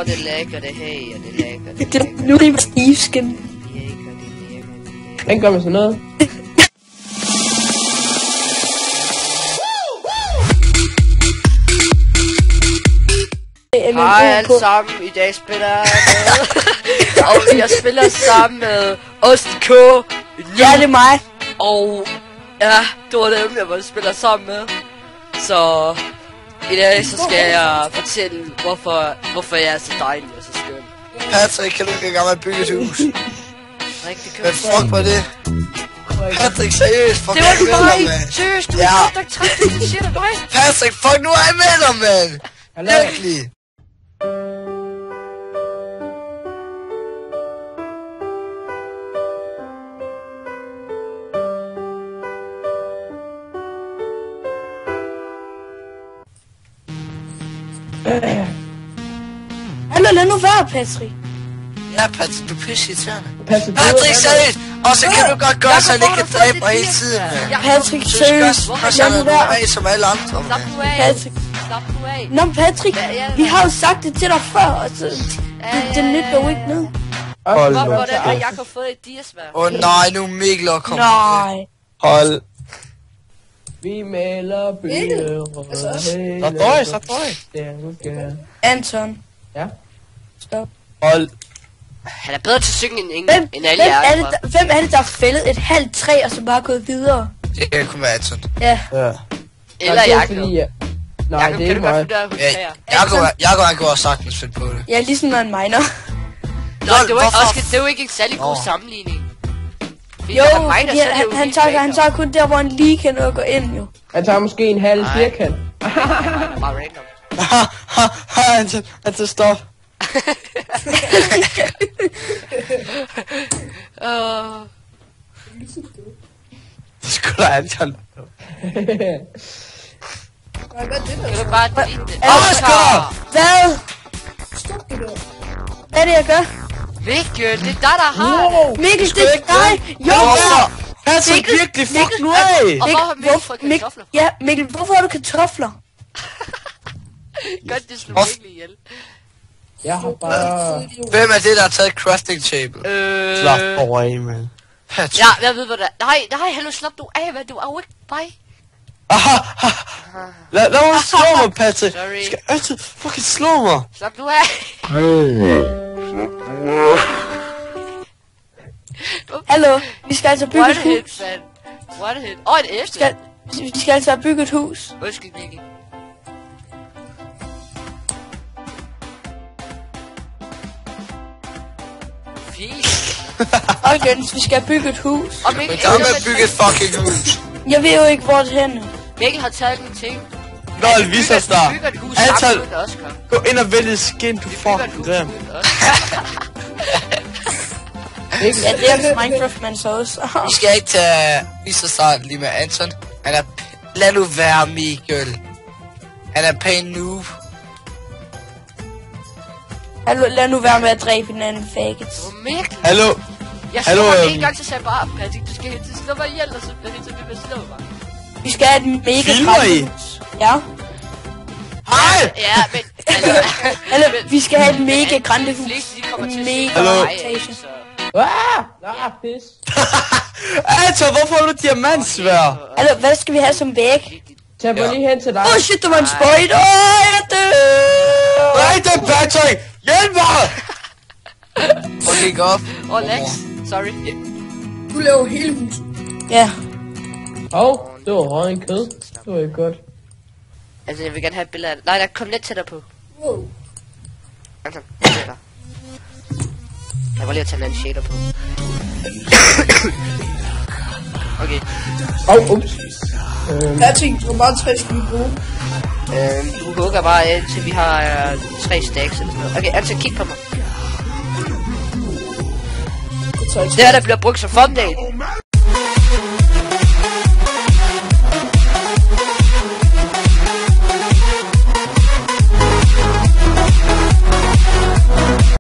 det lækker det her, det lækker det. Det nu er det Steve-skin. Den gør man sådan noget. Hej alle sammen, i dag spiller jeg med. Og jeg spiller sammen med OstK. Ja, det er mig. Og ja, det var dem, jeg spiller sammen med. Så i dag så skal jeg fortælle, hvorfor jeg er så dejlig og så skøn. Patrick, kan du ikke engang bygge et hus? Rigtig Hvad fuck var det? Patrick, seriøst, fuck det var du mig, mig! mand. Seriøst, du er godt nok træt, det siger dig, mig! Patrick, fuck nu er jeg med dig, mand! Virkelig! Hallo, lad nu være, Patrick. Ja, Patrick, du er pisseirriterende. Patrick, seriøst! Og så kan du godt gøre, så han ikke kan dræbe mig hele tiden, mand. Patrick, seriøst. Lad nu være. Som alle andre, Slap mand. nu af! Patrick. Slap nu af! Nå, Patrick, vi har jo sagt det til dig før, og så det nytter jo ikke ned. Hvordan har Jakob fået et diasvær? Nej, nu er Mikkel og kommer. Nej. Hold. Vi maler byer. Så døj. Anton. Ja? Stop. Hold. Han er bedre til at synge end alle jer. Hvem er det, der har fældet et halvt træ, og så bare gået videre? Det kan kun være Anton. Ja. Eller Jakob. Nej, Jakob, det er kan ikke du godt mig. finde der hos træer? Jakob han kunne også sagtens finde på det. Ja, ligesom når en miner. Nå, det er jo ikke en særlig god sammenligning. Jo, han tager kun der, hvor han lige kan nå at gå ind, jo. Han tager måske en halv firkant. Bare random. Anton, stop. Det skulle da Anton. Kan du bare delete det? Oscar! Hvad? Hvad er det, jeg gør? Mikkel, det er dig, der har det. Mikkel, det er dig! Jo, Patrick, virkelig, fuck nu af! Og hvor har Mikkel fået kartofler? Ja, Mikkel, hvorfor har du kartofler? Godt, det slog Mikkel ihjel. Jeg har bare... Hvem er det, der har taget crafting table? Slap over af, mand. Patrick. Ja, jeg ved, hvad det er. Nej, hallo, slap du af, hvad? Du er jo ikke mig. Lad mig slå mig, Patrick. Sorry. Skal altid fucking slå mig. Slap du af. Hallo, vi skal altså bygge et What a hit, hus. fan. What a hit. Et æble. Vi skal altså bygge et hus. Undskyld, Mikkel. Fint. Folkens, vi skal bygge et hus. Og Mikkel, Men der med at bygge et fucking hus. Jeg ved jo ikke, hvor det henne. Mikkel har taget mine ting. Lol, vis os der. Vi bygger et hus Anton, sammen uden Oscar. gå ind og vælg skin, du Vi bygger et fucking hus grim. uden Oscar. Ja, det er Minecraft, man så også. Vi skal ikke tage vise start lige med Anton. Han er... Lad nu være, Mikkel. Han er pæn noob. Hallo, lad nu være med at dræbe hinanden, faggots. Mikkel. Hallo. Jeg Hallo, slår mig en gang, så sagde jeg bare, Patrick, du skal helt til slå mig ihjel, og så bliver det til at slå mig. Vi skal have et mega Filmer I? hus. Ja. Hej! Ja, men... Hallo, vi skal have et mega grande hus. De kommer til at Mega se Hallo? mig, etage. så... Pis. Anton, hvorfor har du diamantsvær? Hallo, hvad skal vi have som væg? Tag mig lige hen til dig. Åh, shit, der var en spøjt. Jeg dør. Nej, det er Patrick! Hjælp mig! Okay, gå op. Lex. Sorry. Du laver hele huset. Ja. Det var røget kød. Det var ikke godt. Altså, jeg vil gerne have et billede af det. Nej, der kom lidt tættere på. Wow. Altså, tættere. Jeg var lige at tage en anden shader på. Okay. Ups. Patrick, hvor meget træ skal vi bruge? Du hugger bare indtil vi har 3 stacks eller sådan noget. Okay, altså kig på mig. Det tager ikke Det her, der bliver brugt som thumbnail.